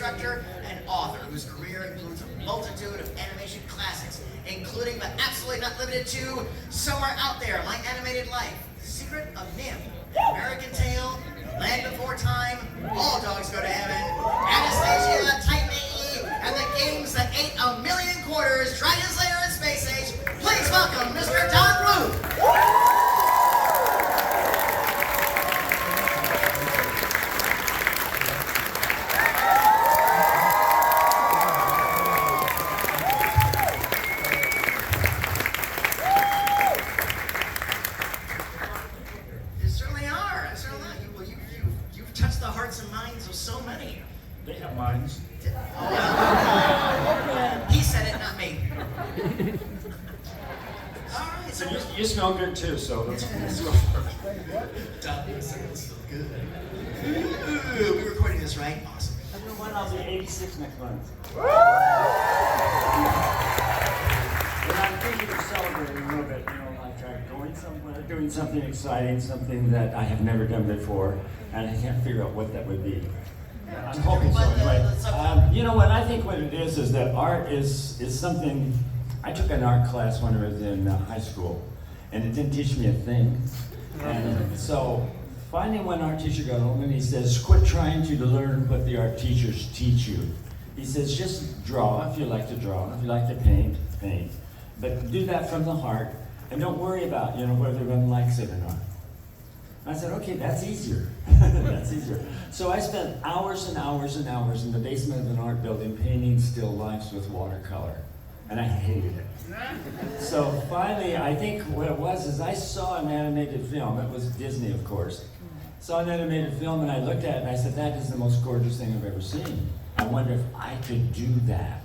instructor and author whose career includes a multitude of animation classics, including but absolutely not limited to Somewhere Out There, My Animated Life, The Secret of NIMH, American Tail, Land Before Time, All Dogs Go to Heaven, Anastasia, Titan AE, and the games that ate 1,000,000 quarters, Dragon Slayer and Space Age. Please welcome Mr. Don Bluth. Touch the hearts and minds of so many. They have minds. He said it, not me. All right, so You smell good too, so let's go. Don smells so good. Ooh, we're recording this, right? Awesome. Everyone, I'll be 86 next month. And I'm thinking of celebrating a little bit, like going somewhere, doing something exciting, something that I have never done before, and I can't figure out what that would be. I'm hoping so anyway. You know what, I think what it is that art is something. I took an art class when I was in high school, and it didn't teach me a thing. And so finally one art teacher got home and he says, quit trying to learn what the art teachers teach you. He says, just draw if you like to draw, if you like to paint, paint. But do that from the heart, and don't worry about, whether everyone likes it or not. I said, okay, that's easier. That's easier. So I spent hours and hours and hours in the basement of an art building painting still lifes with watercolor. And I hated it. So finally, I think what it was is I saw an animated film. It was Disney, of course. Saw an animated film and I looked at it and I said, that is the most gorgeous thing I've ever seen. I wonder if I could do that.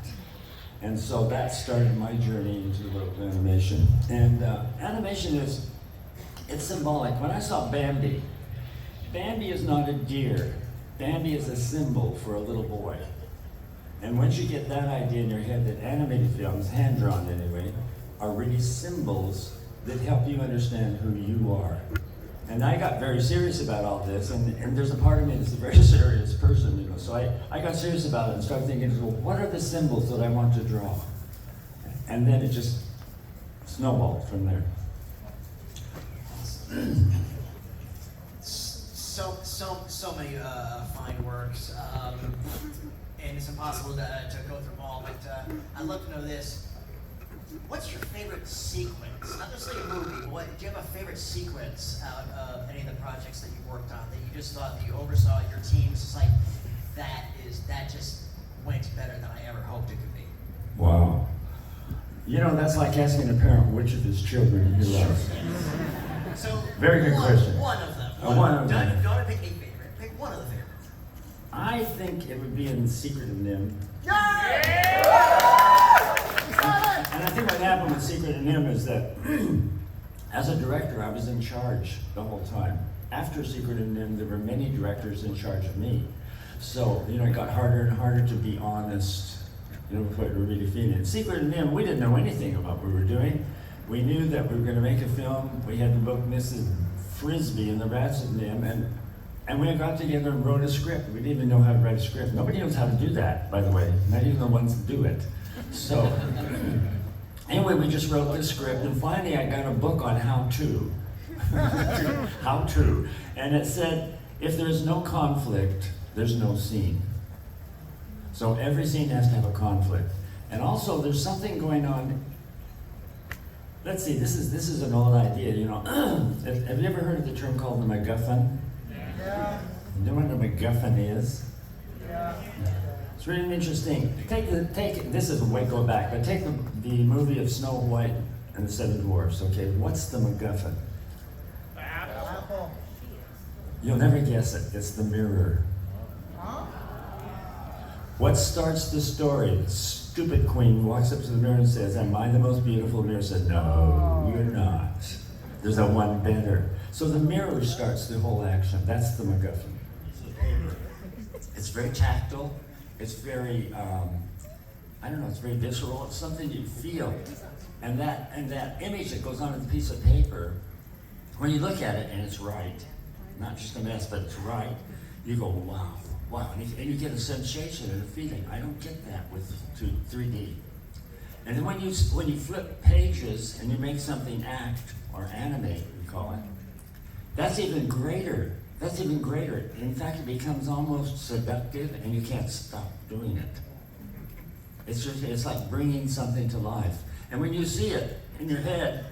And so that started my journey into animation. And animation it's symbolic. When I saw Bambi, Bambi is not a deer. Bambi is a symbol for a little boy. And once you get that idea in your head that animated films, hand-drawn anyway, are really symbols that help you understand who you are. And I got very serious about all this, and there's a part of me that's a very serious person, so I got serious about it and started thinking, well, what are the symbols that I want to draw? And then it just snowballed from there. So many fine works, and it's impossible to go through them all, but I'd love to know this. What's your favorite sequence? Not necessarily a movie, but do you have a favorite sequence out of any of the projects that you worked on that you just thought that you oversaw your teams, just like, that just went better than I ever hoped it could be? Wow. That's like asking a parent which of his children he loves. So very good question. One of them. One of them. Don't pick a favorite. Pick one of the favorites. I think it would be in The Secret of NIMH. And I think what happened with Secret of NIMH is that as a director, I was in charge the whole time. After Secret of NIMH, there were many directors in charge of me. So, it got harder and harder to be honest, with what we were really feeling. In Secret of NIMH, we didn't know anything about what we were doing. We knew that we were going to make a film. We had to book Mrs. Frisbee and the Rats of NIMH, and we got together and wrote a script. We didn't even know how to write a script. Nobody knows how to do that, by the way, not even the ones that do it. So, anyway, we just wrote this script, and finally I got a book on how to. How to. And it said, if there's no conflict, there's no scene. So every scene has to have a conflict. And also, there's something going on. Let's see, this is an old idea, Have you ever heard of the term called the MacGuffin? Yeah. You know what a MacGuffin is? Yeah. It's really interesting. This is a way go back, but take the movie of Snow White and the Seven Dwarfs, okay? What's the MacGuffin? The apple. You'll never guess it. It's the mirror. Huh? What starts the story? The stupid queen walks up to the mirror and says, am I the most beautiful? The mirror says, no, you're not. There's a one better. So the mirror starts the whole action. That's the MacGuffin. It's very tactile. It's very, it's very visceral. It's something you feel. And that image that goes on a piece of paper, when you look at it and it's right, not just a mess, but it's right, You go, wow, wow, and you get a sensation and a feeling. I don't get that with 3D. And then when you flip pages and you make something act or animate, we call it, that's even greater. That's even greater. In fact, it becomes almost seductive, and you can't stop doing it. It's like bringing something to life. And when you see it in your head,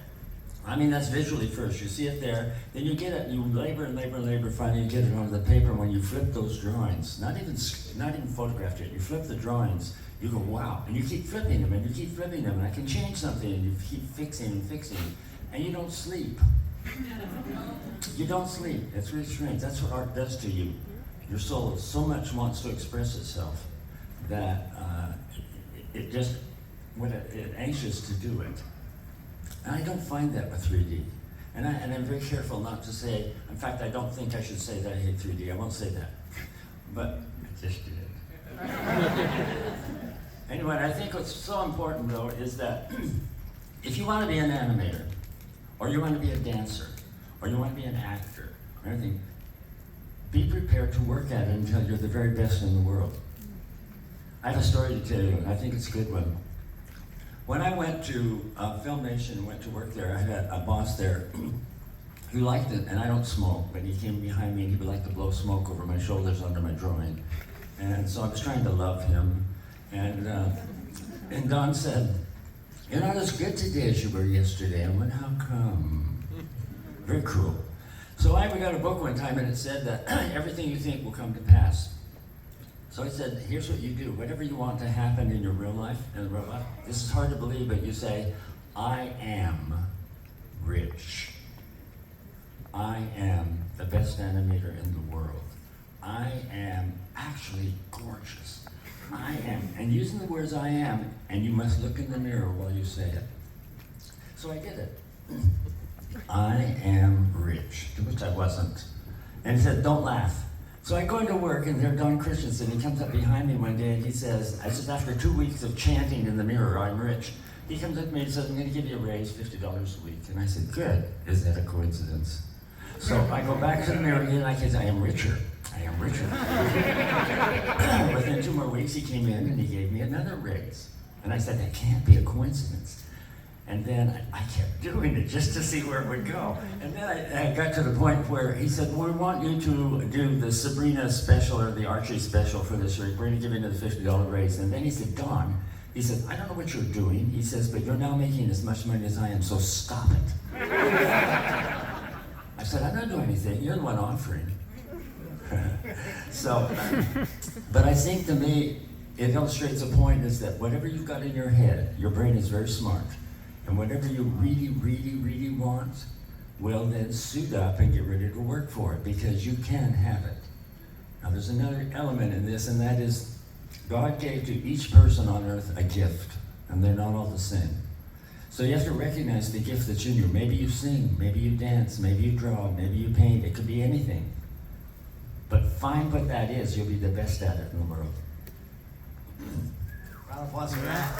I mean, that's visually first. You see it there, then you get it, you labor and labor and labor, finally you get it onto the paper. When you flip those drawings, not even photographed yet, you flip the drawings, you go, wow, and you keep flipping them, and you keep flipping them, and I can change something, and you keep fixing and fixing, and you don't sleep. You don't sleep. It's really strange. That's what art does to you. Your soul so much wants to express itself that it's anxious to do it. And I don't find that with 3D. And I'm very careful not to say, in fact, I don't think I should say that I hate 3D. I won't say that. But I just did. Anyway, I think what's so important, though, is that if you want to be an animator, or you want to be a dancer, or you want to be an actor, or anything, be prepared to work at it until you're the very best in the world. I have a story to tell you, and I think it's a good one. When I went to Filmation and went to work there, I had a boss there who liked it, and I don't smoke, but he came behind me and he would like to blow smoke over my shoulders under my drawing. And so I was trying to love him, and Don said, "You're not as good today as you were yesterday." I went, "How come?" Very cruel. So we got a book one time, and it said that everything you think will come to pass. So I said, here's what you do. Whatever you want to happen in your real life, this is hard to believe, but you say, I am rich. I am the best animator in the world. I am actually gorgeous. I am. And using the words I am, and you must look in the mirror while you say it. So I did it. I am rich, to which I wasn't. And he said, don't laugh. So I go into work, and there's Don Christensen. He comes up behind me one day, and he says, after 2 weeks of chanting in the mirror, I'm rich, he comes up to me and says, I'm going to give you a raise, $50 a week. And I said, good. Is that a coincidence? So I go back to the mirror again, and I said, I am richer. I am richer. Within 2 more weeks, he came in, and he gave me another raise. And I said, that can't be a coincidence. And then I kept doing it just to see where it would go. And then I got to the point where he said, we want you to do the Sabrina special or the Archie special for this week. We're going to give you the $50 raise. And then he said, Don, he said, I don't know what you're doing. He says, but you're now making as much money as I am, so stop it. I said, I'm not doing anything. You're the one offering. But I think to me, it illustrates a point is that whatever you've got in your head, your brain is very smart. And whatever you really, really, really want, well then suit up and get ready to work for it, because you can have it. Now there's another element in this, and that is God gave to each person on earth a gift, and they're not all the same. So you have to recognize the gift that's in you. Maybe you sing, maybe you dance, maybe you draw, maybe you paint. It could be anything. But find what that is. You'll be the best at it in the world. Round of applause for that.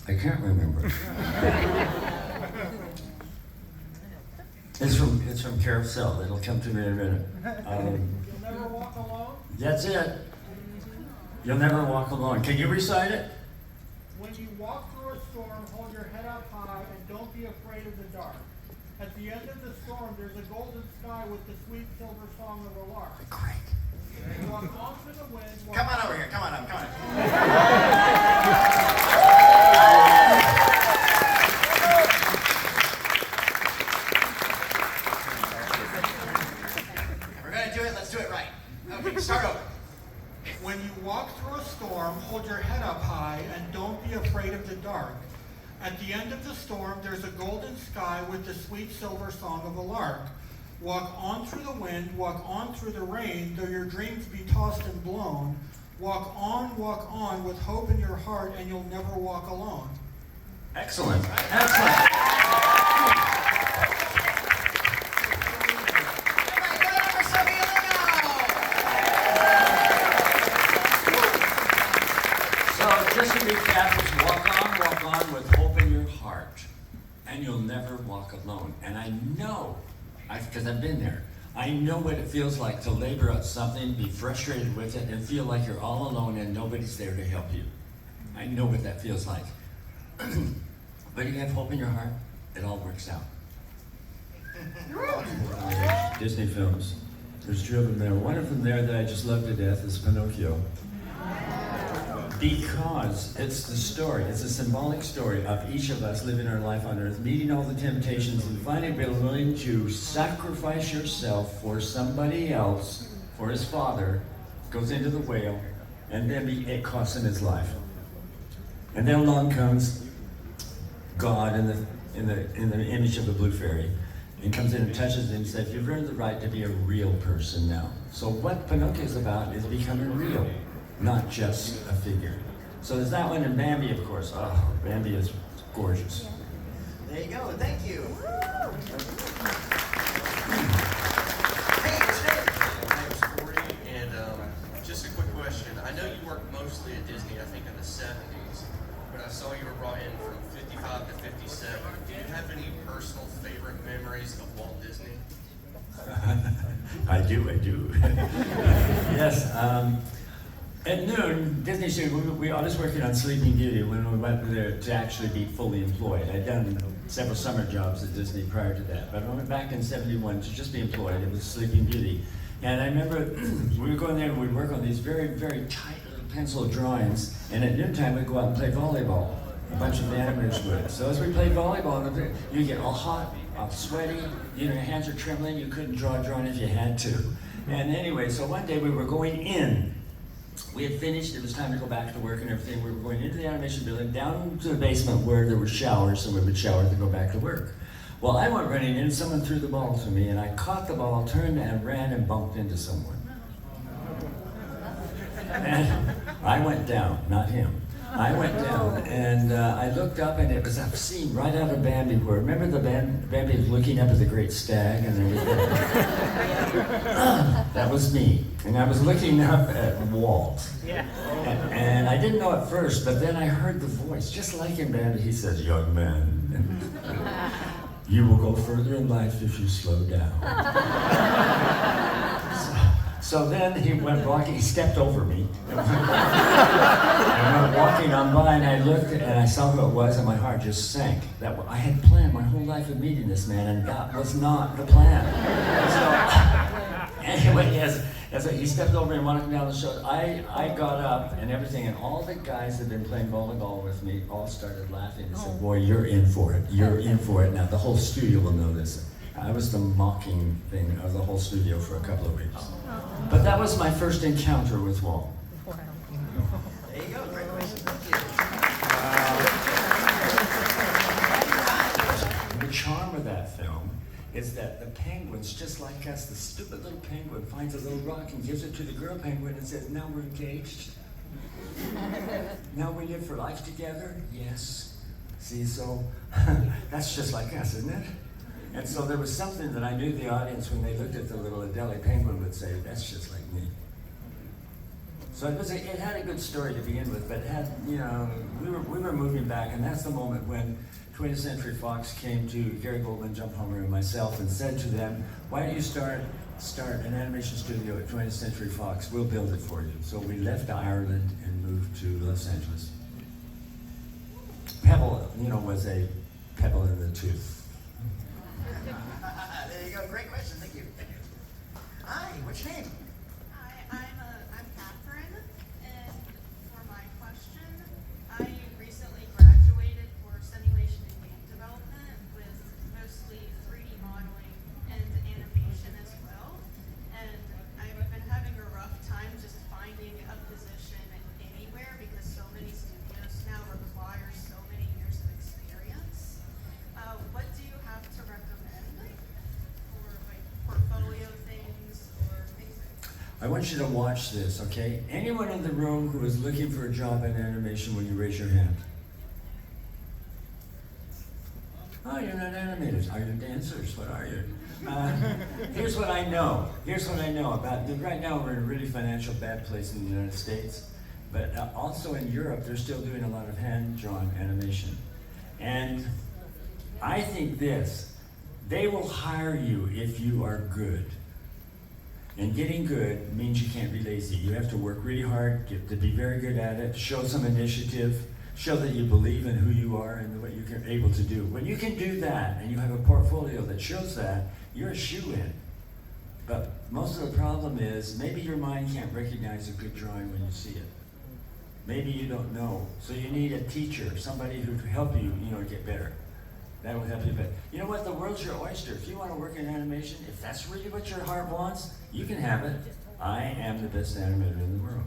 I can't remember. It's from Carousel. It'll come to me in a minute. You'll never walk alone. That's it. You'll never walk alone. Can you recite it? When you walk through a storm, hold your head up high and don't be afraid of the dark. At the end of the storm, there's a golden sky with the sweet silver song of a lark. Great. Walk on through the wind. Come on over here. Come on up. Come on up. We're going to do it. Let's do it right. Okay, start over. When you walk through a storm, hold your head up high and don't be afraid of the dark. At the end of the storm, there's a golden sky with the sweet silver song of a lark. Walk on through the wind, walk on through the rain, though your dreams be tossed and blown. Walk on with hope in your heart, and you'll never walk alone. Excellent. Excellent. So just to recap, it's walk on with hope in your heart. heart, and you'll never walk alone. And I know, because I've been there, I know what it feels like to labor at something, be frustrated with it, and feel like you're all alone and nobody's there to help you. I know what that feels like. But you have hope in your heart, it all works out. Disney films. There's two of them there. One of them there that I just love to death is Pinocchio. Because it's the story, it's a symbolic story of each of us living our life on earth, meeting all the temptations and finally being willing to sacrifice yourself for somebody else, for his father, goes into the whale, and then it costs him his life. And then along comes God in the image of the blue fairy, and comes in and touches him and says, "You've earned the right to be a real person now." So what Pinocchio is about is becoming real, not just a figure. So there's that one, and Bambi, of course. Oh, Bambi is gorgeous. There you go. Thank you. Hey, what's your name? My name's Corey, and just a quick question. I know you worked mostly at Disney, I think in the 70s, but I saw you were brought in from 55 to 57. Do you have any personal favorite memories of Walt Disney? I do. Yes. At noon, Disney Studio, I was working on Sleeping Beauty when we went there to actually be fully employed. I'd done several summer jobs at Disney prior to that, but I went back in '71 to just be employed. It was Sleeping Beauty. And I remember we were going there and we'd work on these very, very tight little pencil drawings, and at noontime we'd go out and play volleyball. A bunch of animators would. So as we played volleyball, you get all hot, all sweaty, your hands are trembling, you couldn't draw a drawing if you had to. And anyway, so one day we were going in. We had finished, it was time to go back to work and everything. We were going into the animation building, down to the basement where there were showers, and we would shower to go back to work. Well, I went running in, someone threw the ball to me, and I caught the ball, turned and ran and bumped into someone. And I went down, not him. I went down, and I looked up, and it was a scene right out of Bambi, where, remember the Bambi was looking up at the great stag, and everything? That was me, and I was looking up at Walt. Yeah. And I didn't know at first, but then I heard the voice, just like in Bambi. He says, "Young man, you will go further in life if you slow down." So then he went walking, he stepped over me. And went walking on by, and I looked and I saw who it was, and my heart just sank. I had planned my whole life of meeting this man, and that was not the plan. So, anyway, as he stepped over and wanted me down the shoulder, I got up and everything, and all the guys that had been playing volleyball with me all started laughing and said, "Boy, you're in for it. You're in for it." Now, the whole studio will know this. I was the mocking thing of the whole studio for a couple of weeks. But that was my first encounter with Walt. There you go. Great question. Thank you. The charm of that film is that the penguins, just like us, the stupid little penguin finds a little rock and gives it to the girl penguin and says, "Now we're engaged. Now we live for life together." Yes. See, so that's just like us, isn't it? And so there was something that I knew the audience, when they looked at the little Adele penguin, would say, "That's just like me." So it had a good story to begin with, but it had, we were moving back, and that's the moment when 20th Century Fox came to Gary Goldman, Jump Homer, and myself and said to them, "Why don't you start an animation studio at 20th Century Fox? We'll build it for you." So we left Ireland and moved to Los Angeles. Pebble, was a pebble in the tooth. There you go. Great question. Thank you. Hi. What's your name? Hi, I'm Catherine, and for my question, I recently graduated for simulation and game development with mostly 3D modeling and animation as well, and I've been having a rough time just finding a position anywhere because so many studios now require so many years of experience. What do you have to recommend for like portfolio things or things like that? I want you to watch this, okay? Anyone in the room who is looking for a job in animation, will you raise your hand? Oh, you're not animators. Are you dancers? What are you? Here's what I know. About right now we're in a really financial bad place in the United States, but also in Europe they're still doing a lot of hand-drawn animation. And I think this, they will hire you if you are good. And getting good means you can't be lazy. You have to work really hard, get to be very good at it, show some initiative, show that you believe in who you are and what you're able to do. When you can do that and you have a portfolio that shows that, you're a shoo-in. But most of the problem is maybe your mind can't recognize a good drawing when you see it. Maybe you don't know. So you need a teacher, somebody who can help you, get better. That will help you better. You know what? The world's your oyster. If you want to work in animation, if that's really what your heart wants, you can have it. I am the best animator in the world.